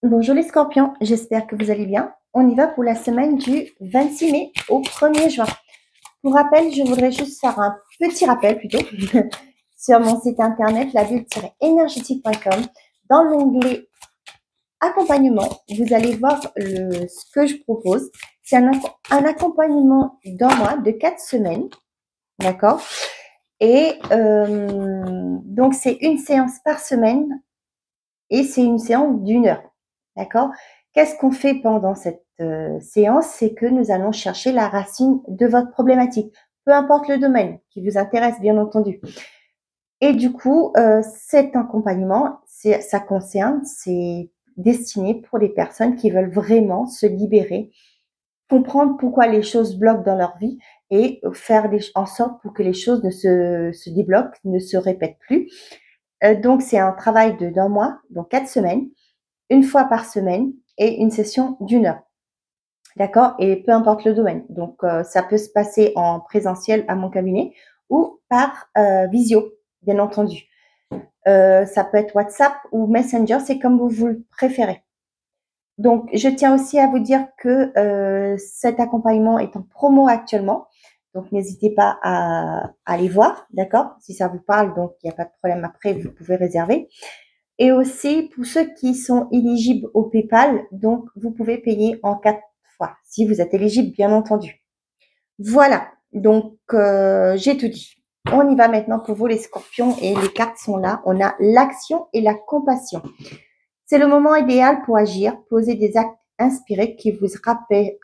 Bonjour les scorpions, j'espère que vous allez bien. On y va pour la semaine du 26 mai au 1er juin. Pour rappel, je voudrais juste faire un petit rappel plutôt sur mon site internet labulle-énergétique.com. Dans l'onglet accompagnement, vous allez voir ce que je propose. C'est un accompagnement d'un mois de 4 semaines, d'accord? Et donc c'est une séance par semaine et c'est une séance d'1 heure. D'accord? Qu'est-ce qu'on fait pendant cette séance? C'est que nous allons chercher la racine de votre problématique, peu importe le domaine qui vous intéresse, bien entendu. Et du coup, cet accompagnement, c'est destiné pour les personnes qui veulent vraiment se libérer, comprendre pourquoi les choses bloquent dans leur vie et faire en sorte pour que les choses ne se débloquent, ne se répètent plus. Donc, c'est un travail d'1 mois, donc 4 semaines, une fois par semaine et une session d'1 heure. D'accord? Et peu importe le domaine. Donc, ça peut se passer en présentiel à mon cabinet ou par visio, bien entendu. Ça peut être WhatsApp ou Messenger, c'est comme vous le préférez. Donc, je tiens aussi à vous dire que cet accompagnement est en promo actuellement. Donc, n'hésitez pas à aller voir, d'accord? Si ça vous parle, donc il n'y a pas de problème après, vous pouvez réserver. Et aussi, pour ceux qui sont éligibles au PayPal, donc vous pouvez payer en 4 fois, si vous êtes éligible, bien entendu. Voilà, donc j'ai tout dit. On y va maintenant pour vous les scorpions et les cartes sont là. On a l'action et la compassion. C'est le moment idéal pour agir, poser des actes inspirés qui vous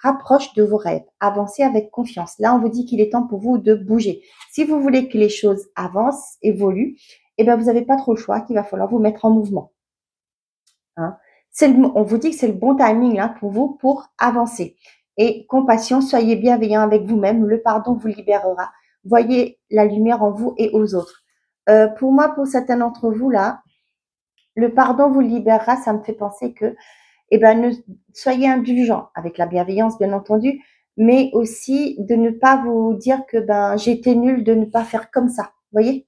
rapprochent de vos rêves. Avancez avec confiance. Là, on vous dit qu'il est temps pour vous de bouger. Si vous voulez que les choses avancent, évoluent, eh ben, vous n'avez pas trop le choix, qu'il va falloir vous mettre en mouvement. Hein. On vous dit que c'est le bon timing là, pour vous pour avancer. Et compassion, soyez bienveillant avec vous-même. Le pardon vous libérera. Voyez la lumière en vous et aux autres. Pour moi, pour certains d'entre vous là, le pardon vous libérera, ça me fait penser que, eh ben, soyez indulgents avec la bienveillance, bien entendu, mais aussi de ne pas vous dire que ben j'ai été nul de ne pas faire comme ça. Vous voyez,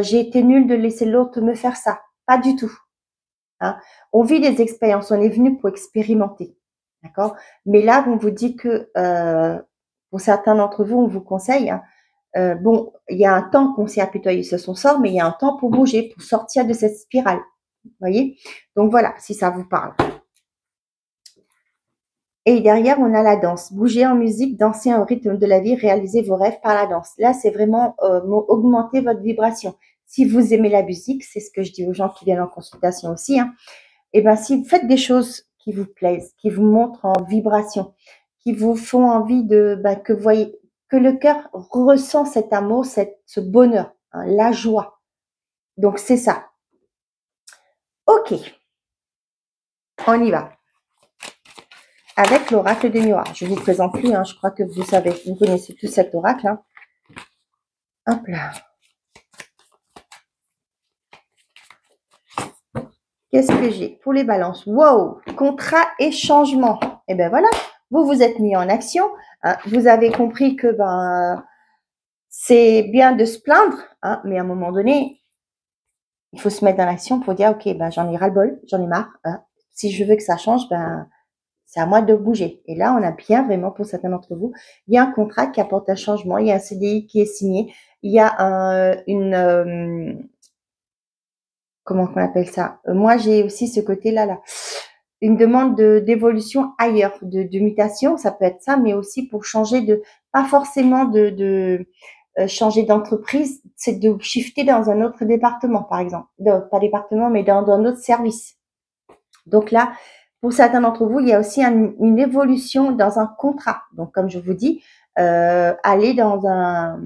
j'ai été nul de laisser l'autre me faire ça. Pas du tout. Hein. On vit des expériences, on est venu pour expérimenter, d'accord. Mais là, on vous dit que pour certains d'entre vous, on vous conseille. Hein, bon, il y a un temps qu'on s'est apitoyé sur son sort, mais il y a un temps pour bouger, pour sortir de cette spirale. Voyez? Donc voilà, si ça vous parle. Et derrière, on a la danse. Bouger en musique, danser au rythme de la vie, réaliser vos rêves par la danse. Là, c'est vraiment augmenter votre vibration. Si vous aimez la musique, c'est ce que je dis aux gens qui viennent en consultation aussi. Hein, et ben, si vous faites des choses qui vous plaisent, qui vous montrent en vibration, qui vous font envie de que vous voyez que le cœur ressent cet amour, ce bonheur, hein, la joie. Donc c'est ça. Ok, on y va. Avec l'oracle des miroirs. Je ne vous présente plus, hein, je crois que vous savez, vous connaissez tous cet oracle. Hein. Hop là. Qu'est-ce que j'ai pour les balances? Wow, contrat et changement. Et ben voilà, vous vous êtes mis en action. Hein, vous avez compris que c'est bien de se plaindre, hein, mais à un moment donné, il faut se mettre dans l'action pour dire ok, ben j'en ai ras-le-bol, j'en ai marre. Hein. Si je veux que ça change, ben c'est à moi de bouger. Et là, on a bien vraiment, pour certains d'entre vous, il y a un contrat qui apporte un changement, il y a un CDI qui est signé, il y a comment on appelle ça? Moi, j'ai aussi ce côté-là, là. Une demande d'évolution ailleurs, de mutation, ça peut être ça, mais aussi pour changer pas forcément de changer d'entreprise, c'est de shifter dans un autre département, par exemple. Pas département, mais dans un autre service. Donc là, pour certains d'entre vous, il y a aussi une évolution dans un contrat. Donc, comme je vous dis, aller dans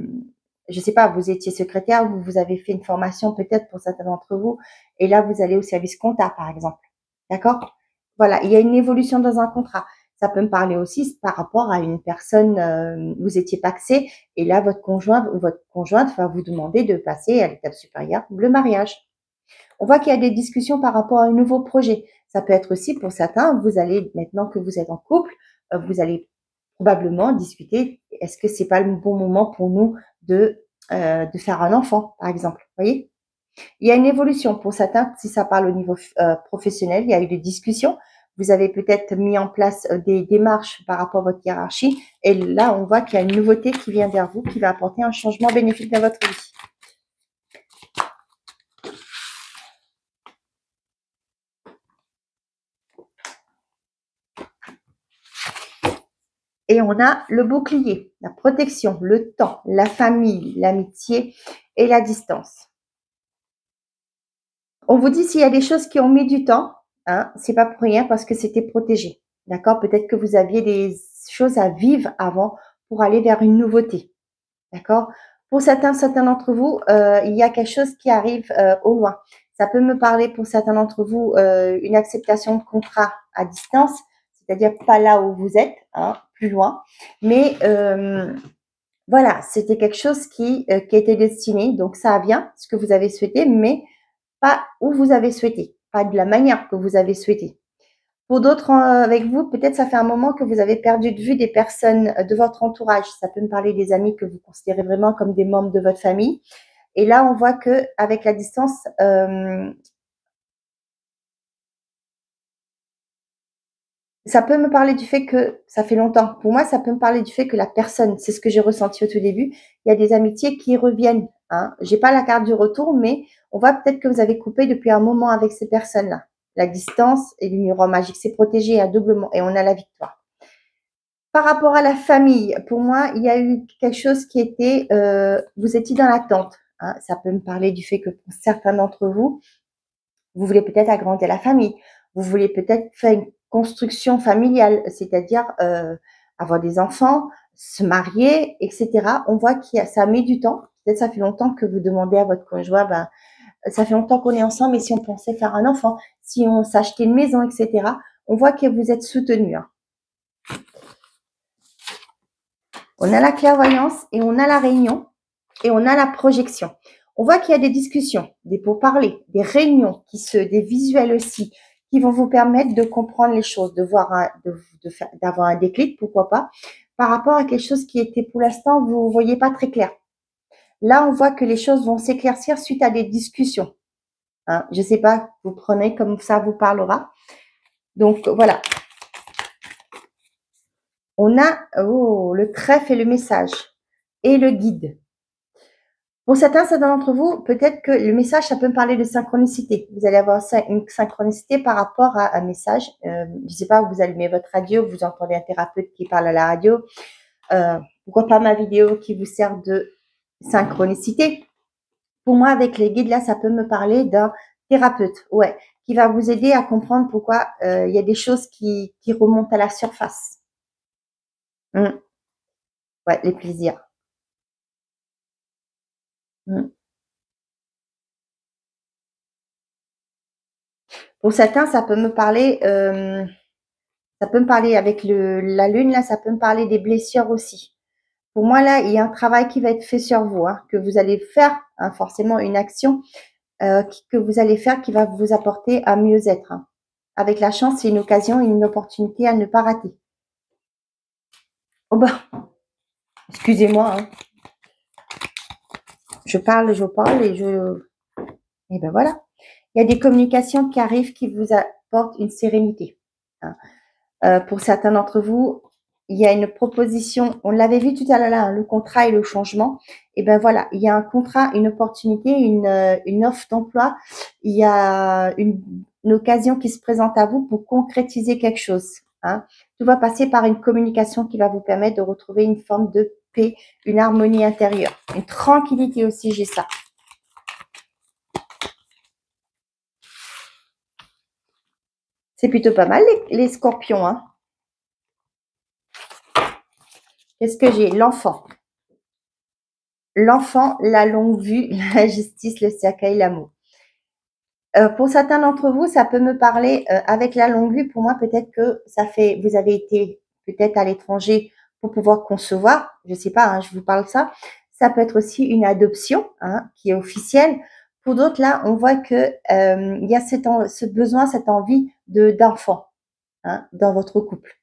je sais pas, vous étiez secrétaire, vous avez fait une formation peut-être pour certains d'entre vous, et là, vous allez au service comptable, par exemple. D'accord? Voilà, il y a une évolution dans un contrat. Ça peut me parler aussi par rapport à une personne, vous étiez pacsé, et là, votre conjoint ou votre conjointe va vous demander de passer à l'étape supérieure, le mariage. On voit qu'il y a des discussions par rapport à un nouveau projet. Ça peut être aussi pour certains, vous allez, maintenant que vous êtes en couple, vous allez probablement discuter, est-ce que c'est pas le bon moment pour nous de faire un enfant, par exemple, vous voyez? Il y a une évolution pour certains, si ça parle au niveau professionnel, il y a eu des discussions. Vous avez peut-être mis en place des démarches par rapport à votre hiérarchie. Et là, on voit qu'il y a une nouveauté qui vient vers vous, qui va apporter un changement bénéfique dans votre vie. Et on a le bouclier, la protection, le temps, la famille, l'amitié et la distance. On vous dit s'il y a des choses qui ont mis du temps, hein, c'est pas pour rien parce que c'était protégé. D'accord? Peut-être que vous aviez des choses à vivre avant pour aller vers une nouveauté. D'accord? Pour certains d'entre vous, il y a quelque chose qui arrive au loin. Ça peut me parler pour certains d'entre vous une acceptation de contrat à distance, c'est-à-dire pas là où vous êtes, hein, plus loin. Mais voilà, c'était quelque chose qui était destiné. Donc ça vient, ce que vous avez souhaité, mais pas où vous avez souhaité, pas de la manière que vous avez souhaité. Pour d'autres avec vous, peut-être ça fait un moment que vous avez perdu de vue des personnes de votre entourage. Ça peut me parler des amis que vous considérez vraiment comme des membres de votre famille. Et là, on voit que avec la distance, ça peut me parler du fait que ça fait longtemps. Pour moi, ça peut me parler du fait que la personne, c'est ce que j'ai ressenti au tout début, il y a des amitiés qui reviennent. Hein. J'ai pas la carte du retour, mais on voit peut-être que vous avez coupé depuis un moment avec ces personnes-là. La distance et l'univers magique, c'est protégé à doublement et on a la victoire. Par rapport à la famille, pour moi, il y a eu quelque chose qui était, vous étiez dans l'attente. Hein. Ça peut me parler du fait que pour certains d'entre vous, vous voulez peut-être agrandir la famille. Vous voulez peut-être faire une construction familiale, c'est-à-dire avoir des enfants, se marier, etc. On voit que ça met du temps. Peut-être ça fait longtemps que vous demandez à votre conjoint, ben, ça fait longtemps qu'on est ensemble, mais si on pensait faire un enfant, si on s'achetait une maison, etc. On voit que vous êtes soutenu. Hein. On a la clairvoyance et on a la réunion et on a la projection. On voit qu'il y a des discussions, des pourparlers, des réunions, des visuels aussi, qui vont vous permettre de comprendre les choses, d'avoir un déclic, pourquoi pas, par rapport à quelque chose qui était pour l'instant, vous ne voyez pas très clair. Là, on voit que les choses vont s'éclaircir suite à des discussions. Hein, je ne sais pas, vous prenez comme ça vous parlera. Donc voilà. On a le trèfle et le message et le guide. Pour certains d'entre vous, peut-être que le message, ça peut me parler de synchronicité. Vous allez avoir une synchronicité par rapport à un message. Je ne sais pas, vous allumez votre radio, vous entendez un thérapeute qui parle à la radio. Pourquoi pas ma vidéo qui vous sert de synchronicité. Pour moi, avec les guides, là, ça peut me parler d'un thérapeute, ouais, qui va vous aider à comprendre pourquoi il y a des choses qui remontent à la surface. Ouais, les plaisirs. Pour certains, ça peut me parler avec la lune, là, ça peut me parler des blessures aussi. Pour moi, là, il y a un travail qui va être fait sur vous, hein, que vous allez faire, hein, forcément une action que vous allez faire qui va vous apporter à mieux-être. Hein. Avec la chance, c'est une occasion, une opportunité à ne pas rater. Oh bah, excusez-moi, hein. Je parle et ben voilà. Il y a des communications qui arrivent qui vous apportent une sérénité. Hein. Pour certains d'entre vous, il y a une proposition, on l'avait vu tout à l'heure, hein, le contrat et le changement. Et ben voilà, il y a un contrat, une opportunité, une offre d'emploi, il y a une occasion qui se présente à vous pour concrétiser quelque chose. Hein. Tout va passer par une communication qui va vous permettre de retrouver une forme de paix, une harmonie intérieure, une tranquillité aussi, j'ai ça. C'est plutôt pas mal les scorpions. Hein. Qu'est-ce que j'ai? L'enfant. L'enfant, la longue vue, la justice, le cercueil, l'amour. Pour certains d'entre vous, ça peut me parler avec la longue vue. Pour moi, peut-être que vous avez été peut-être à l'étranger pour pouvoir concevoir. Je sais pas, hein, je vous parle de ça. Ça peut être aussi une adoption hein, qui est officielle. Pour d'autres, là, on voit que il y a ce besoin, cette envie d'enfant hein, dans votre couple.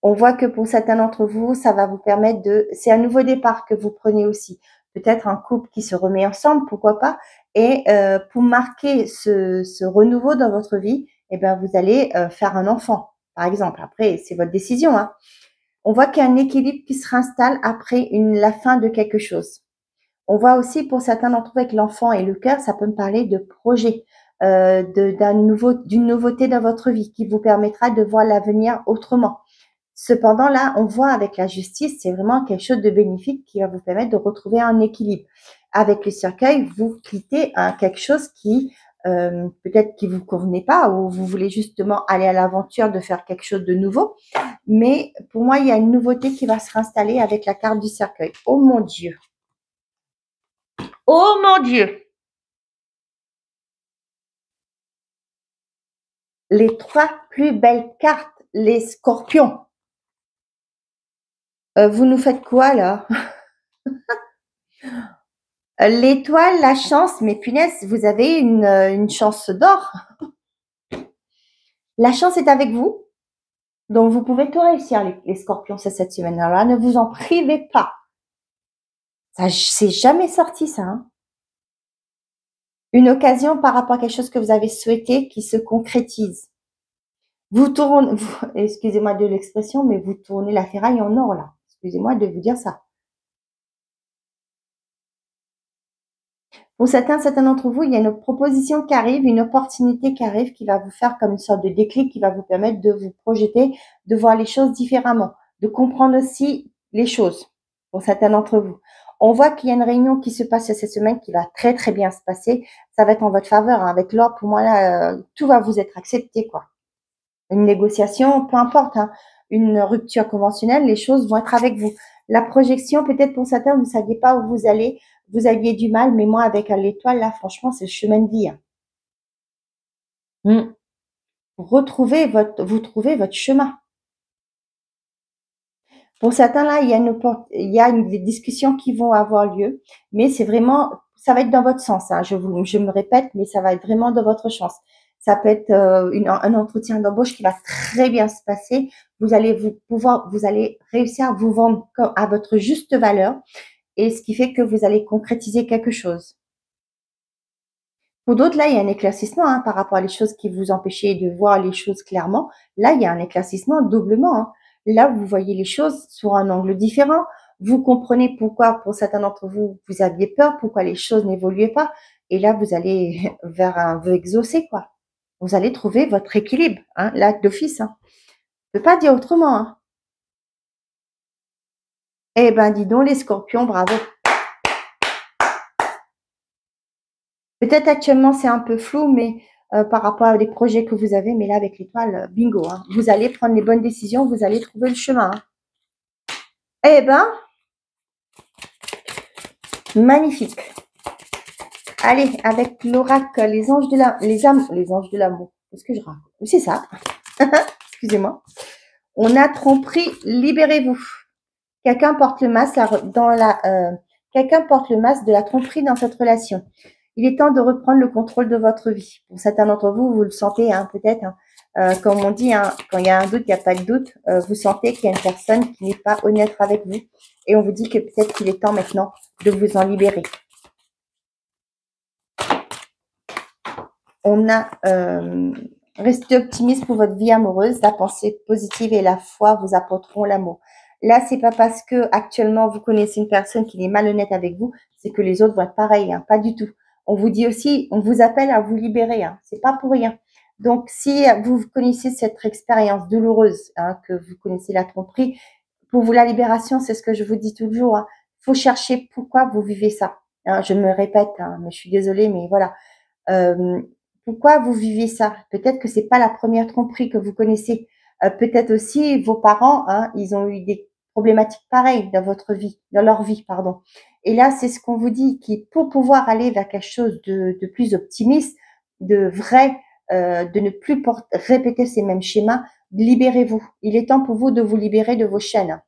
On voit que pour certains d'entre vous, ça va vous permettre c'est un nouveau départ que vous prenez aussi. peut-être un couple qui se remet ensemble, pourquoi pas. Et pour marquer ce renouveau dans votre vie, eh ben, vous allez faire un enfant, par exemple. Après, c'est votre décision, hein. On voit qu'il y a un équilibre qui se réinstalle après la fin de quelque chose. On voit aussi pour certains d'entre vous avec l'enfant et le cœur, ça peut me parler de projet, d'une nouveauté dans votre vie qui vous permettra de voir l'avenir autrement. Cependant, là, on voit avec la justice, c'est vraiment quelque chose de bénéfique qui va vous permettre de retrouver un équilibre. Avec le cercueil, vous quittez quelque chose qui peut-être qui vous convenait pas ou vous voulez justement aller à l'aventure de faire quelque chose de nouveau. Mais pour moi, il y a une nouveauté qui va se réinstaller avec la carte du cercueil. Oh mon Dieu! Oh mon Dieu! Les 3 plus belles cartes, les scorpions. Vous nous faites quoi là? L'étoile, la chance, mais punaise, vous avez une chance d'or. La chance est avec vous, donc vous pouvez tout réussir les scorpions cette semaine. Alors là, ne vous en privez pas. Ça, c'est jamais sorti ça, hein. Une occasion par rapport à quelque chose que vous avez souhaité qui se concrétise. Excusez-moi de l'expression, mais vous tournez la ferraille en or là. Excusez-moi de vous dire ça. Pour certains d'entre vous, il y a une proposition qui arrive, une opportunité qui arrive qui va vous faire comme une sorte de déclic qui va vous permettre de vous projeter, de voir les choses différemment, de comprendre aussi les choses pour certains d'entre vous. On voit qu'il y a une réunion qui se passe cette semaine qui va très très bien se passer. Ça va être en votre faveur, hein. Avec l'or, pour moi là, tout va vous être accepté, quoi. Une négociation, peu importe, hein, une rupture conventionnelle, les choses vont être avec vous. La projection, peut-être pour certains, vous ne saviez pas où vous allez, vous aviez du mal, mais moi, avec l'étoile, là, franchement, c'est le chemin de vie, hein. Vous trouvez votre chemin. Pour certains, là, il y a des discussions qui vont avoir lieu, mais c'est vraiment, ça va être dans votre sens, hein. Je me répète, mais ça va être vraiment dans votre chance. Ça peut être un entretien d'embauche qui va très bien se passer. Vous allez réussir à vous vendre à votre juste valeur, et ce qui fait que vous allez concrétiser quelque chose. Pour d'autres, là, il y a un éclaircissement, hein, par rapport à les choses qui vous empêchaient de voir les choses clairement. Là, il y a un éclaircissement doublement, hein. Là, vous voyez les choses sur un angle différent. Vous comprenez pourquoi, pour certains d'entre vous, vous aviez peur, pourquoi les choses n'évoluaient pas. Et là, vous allez vers un vœu exaucé, quoi. Vous allez trouver votre équilibre, hein, là, d'office, hein. Je ne peux pas dire autrement, hein. Eh ben, dis donc, les scorpions, bravo. Peut-être actuellement, c'est un peu flou, mais par rapport à des projets que vous avez, mais là, avec l'étoile, bingo, hein. Vous allez prendre les bonnes décisions, vous allez trouver le chemin, hein. Eh ben, magnifique. Allez, avec l'oracle, les anges de l'amour. Qu'est-ce que je raconte? C'est ça. Excusez-moi. On a tromperie, libérez-vous. Quelqu'un porte le masque quelqu'un porte le masque de la tromperie dans cette relation. Il est temps de reprendre le contrôle de votre vie. Pour certains d'entre vous, vous le sentez, hein, peut-être, hein. Comme on dit, hein, quand il y a un doute, il n'y a pas de doute. Vous sentez qu'il y a une personne qui n'est pas honnête avec vous. Et on vous dit que peut-être qu'il est temps maintenant de vous en libérer. On a restez optimiste pour votre vie amoureuse. La pensée positive et la foi vous apporteront l'amour. Là, c'est pas parce que actuellement vous connaissez une personne qui est malhonnête avec vous, c'est que les autres vont être pareils, hein, pas du tout. On vous dit aussi, on vous appelle à vous libérer, hein, c'est pas pour rien. Donc, si vous connaissez cette expérience douloureuse, hein, que vous connaissez la tromperie, pour vous la libération, c'est ce que je vous dis toujours, hein, faut chercher pourquoi vous vivez ça. Hein, je me répète, hein, mais je suis désolée, mais voilà. Pourquoi vous vivez ça? Peut-être que c'est pas la première tromperie que vous connaissez. Peut-être aussi vos parents, hein, ils ont eu des problématiques pareilles dans votre vie, dans leur vie, pardon. Et là, c'est ce qu'on vous dit, qui pour pouvoir aller vers quelque chose de plus optimiste, de vrai, de ne plus répéter ces mêmes schémas, libérez-vous. Il est temps pour vous de vous libérer de vos chaînes,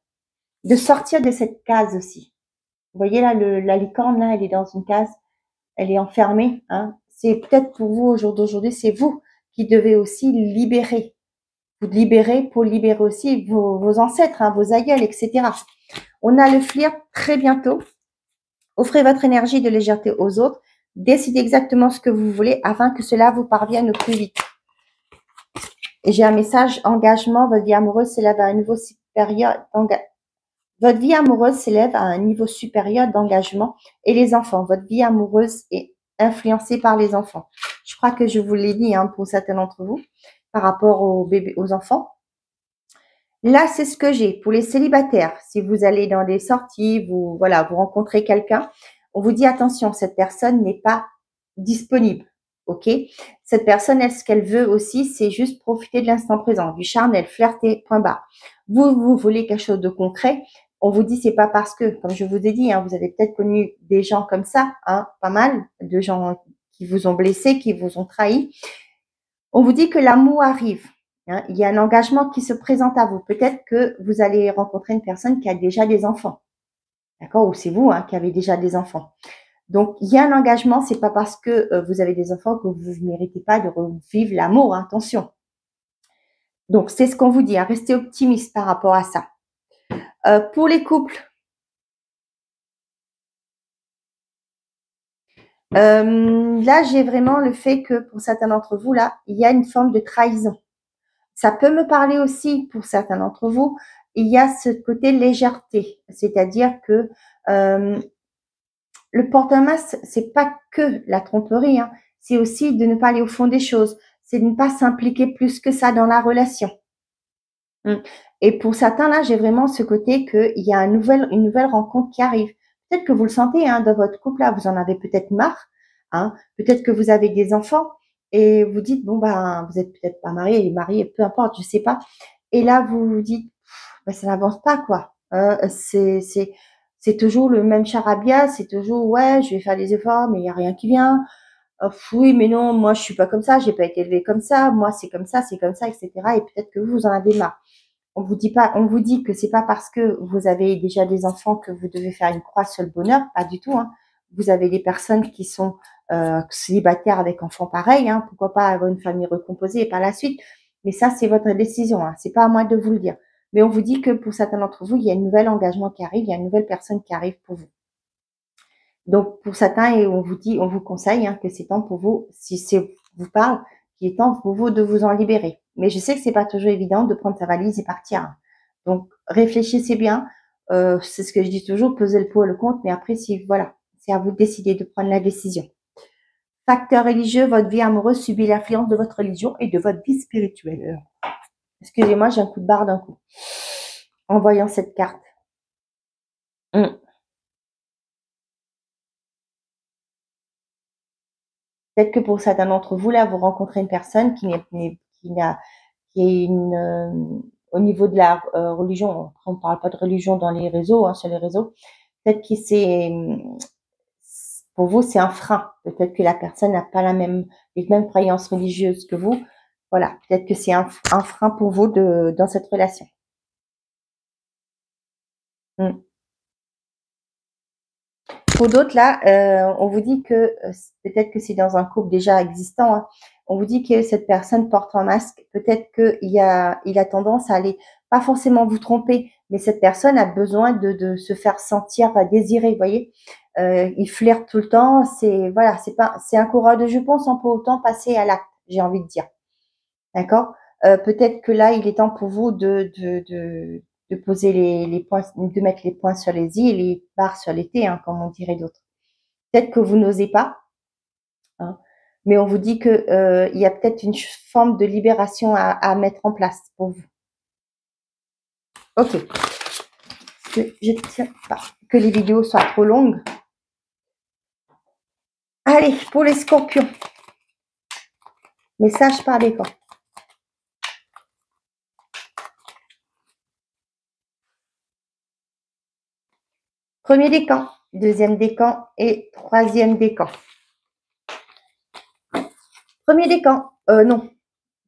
de sortir de cette case aussi. Vous voyez là, la licorne, là, elle est dans une case, elle est enfermée, hein. C'est peut-être pour vous, au jour d'aujourd'hui, c'est vous qui devez aussi libérer. Vous libérer pour libérer aussi vos ancêtres, hein, vos aïeuls, etc. On a le flirt très bientôt. Offrez votre énergie de légèreté aux autres. Décidez exactement ce que vous voulez afin que cela vous parvienne au plus vite. Et j'ai un message, engagement, votre vie amoureuse s'élève à un niveau supérieur votre vie amoureuse s'élève à un niveau supérieur d'engagement. Et les enfants, votre vie amoureuse est influencée par les enfants. Je crois que je vous l'ai dit pour certains d'entre vous par rapport aux bébés, aux enfants. Là, c'est ce que j'ai pour les célibataires. Si vous allez dans des sorties, vous rencontrez quelqu'un, on vous dit attention, cette personne n'est pas disponible. Ok? Cette personne, ce qu'elle veut aussi, c'est juste profiter de l'instant présent, du charme, elle flirter, point barre. Vous voulez quelque chose de concret. On vous dit c'est pas parce que, comme je vous ai dit, vous avez peut-être connu des gens comme ça, pas mal de gens qui vous ont blessé, qui vous ont trahi. On vous dit que l'amour arrive. Il y a un engagement qui se présente à vous. Peut-être que vous allez rencontrer une personne qui a déjà des enfants. D'accord? Ou c'est vous qui avez déjà des enfants. Donc, il y a un engagement. C'est pas parce que vous avez des enfants que vous ne méritez pas de revivre l'amour. Attention. Donc, c'est ce qu'on vous dit. Restez optimiste par rapport à ça. Pour les couples, là, j'ai vraiment le fait que pour certains d'entre vous, là, il y a une forme de trahison. Ça peut me parler aussi pour certains d'entre vous. Il y a ce côté légèreté, c'est-à-dire que le porte-masque, c'est pas que la tromperie, c'est aussi de ne pas aller au fond des choses, c'est de ne pas s'impliquer plus que ça dans la relation. Et pour certains, là, j'ai vraiment ce côté qu'il y a une nouvelle rencontre qui arrive. Peut-être que vous le sentez dans votre couple, là, vous en avez peut-être marre. Peut-être que vous avez des enfants et vous dites, bon, vous êtes peut-être pas marié, peu importe, je sais pas. Et là, vous vous dites, ça n'avance pas, quoi. C'est toujours le même charabia, c'est toujours, ouais, je vais faire des efforts, mais il n'y a rien qui vient. Oui, mais non, moi, je suis pas comme ça, j'ai pas été élevée comme ça, moi, c'est comme ça, etc. Et peut-être que vous en avez marre. On vous dit que c'est pas parce que vous avez déjà des enfants que vous devez faire une croix sur le bonheur, pas du tout. Vous avez des personnes qui sont célibataires avec enfants pareils. Pourquoi pas avoir une famille recomposée et par la suite. Mais ça, c'est votre décision. C'est pas à moi de vous le dire. Mais on vous dit que pour certains d'entre vous, il y a un nouvel engagement qui arrive, il y a une nouvelle personne qui arrive pour vous. Donc pour certains, et on vous conseille que c'est temps pour vous, si c'est vous parle, qu'il est temps pour vous de vous en libérer. Mais je sais que c'est pas toujours évident de prendre sa valise et partir. Donc réfléchissez bien. C'est ce que je dis toujours, pesez le pour et le contre. Mais après, c'est à vous de décider de prendre la décision. Facteur religieux, votre vie amoureuse subit l'influence de votre religion et de votre vie spirituelle. Excusez-moi, j'ai un coup de barre d'un coup en voyant cette carte. Peut-être que pour certains d'entre vous, là, vous rencontrez une personne qui est au niveau de la religion. On ne parle pas de religion dans les réseaux, sur les réseaux. Peut-être que pour vous, c'est un frein. Peut-être que la personne n'a pas les mêmes croyances religieuses que vous. Voilà. Peut-être que c'est un frein pour vous dans cette relation. Pour d'autres, là, on vous dit que peut-être que c'est dans un couple déjà existant. On vous dit que cette personne porte un masque. Peut-être qu'il a tendance à aller, pas forcément vous tromper, mais cette personne a besoin de se faire sentir désirée. Vous voyez, il flirte tout le temps. C'est un coureur de jupons sans pour autant passer à l'acte. J'ai envie de dire. D'accord. Peut-être que là, il est temps pour vous de poser les points, de mettre les points sur les i et les barres sur les t, comme on dirait d'autres. Peut-être que vous n'osez pas, mais on vous dit que il y a peut-être une forme de libération à mettre en place pour vous. Ok. Je ne tiens pas que les vidéos soient trop longues. Allez, pour les scorpions. Message par décan. Premier décan, deuxième décan et troisième décan. Premier décan, non.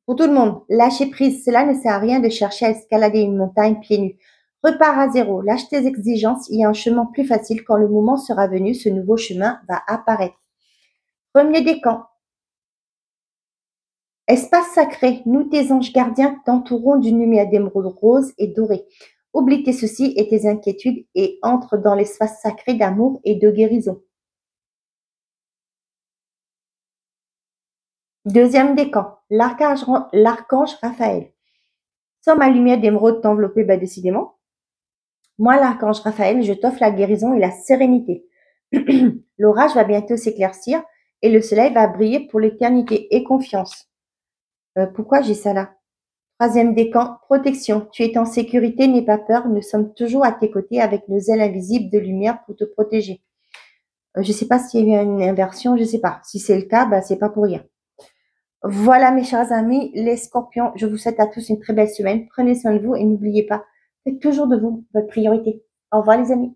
Pour tout le monde, lâchez prise. Cela ne sert à rien de chercher à escalader une montagne pieds nus. Repars à zéro. Lâche tes exigences. Il y a un chemin plus facile. Quand le moment sera venu, ce nouveau chemin va apparaître. Premier décan. Espace sacré. Nous, tes anges gardiens, t'entourons d'une lumière d'émeraude rose et dorée. Oublie tes soucis et tes inquiétudes et entre dans l'espace sacré d'amour et de guérison. Deuxième décan, l'archange Raphaël. Sans ma lumière d'émeraude t'envelopper, bah décidément. Moi, l'archange Raphaël, je t'offre la guérison et la sérénité. L'orage va bientôt s'éclaircir et le soleil va briller pour l'éternité. Et confiance. Pourquoi j'ai ça là? Troisième décan, protection. Tu es en sécurité, n'aie pas peur. Nous sommes toujours à tes côtés avec nos ailes invisibles de lumière pour te protéger. Je ne sais pas s'il y a eu une inversion, je ne sais pas. Si c'est le cas, bah, c'est pas pour rien. Voilà mes chers amis, les scorpions, je vous souhaite à tous une très belle semaine. Prenez soin de vous et n'oubliez pas, faites toujours de vous votre priorité. Au revoir les amis.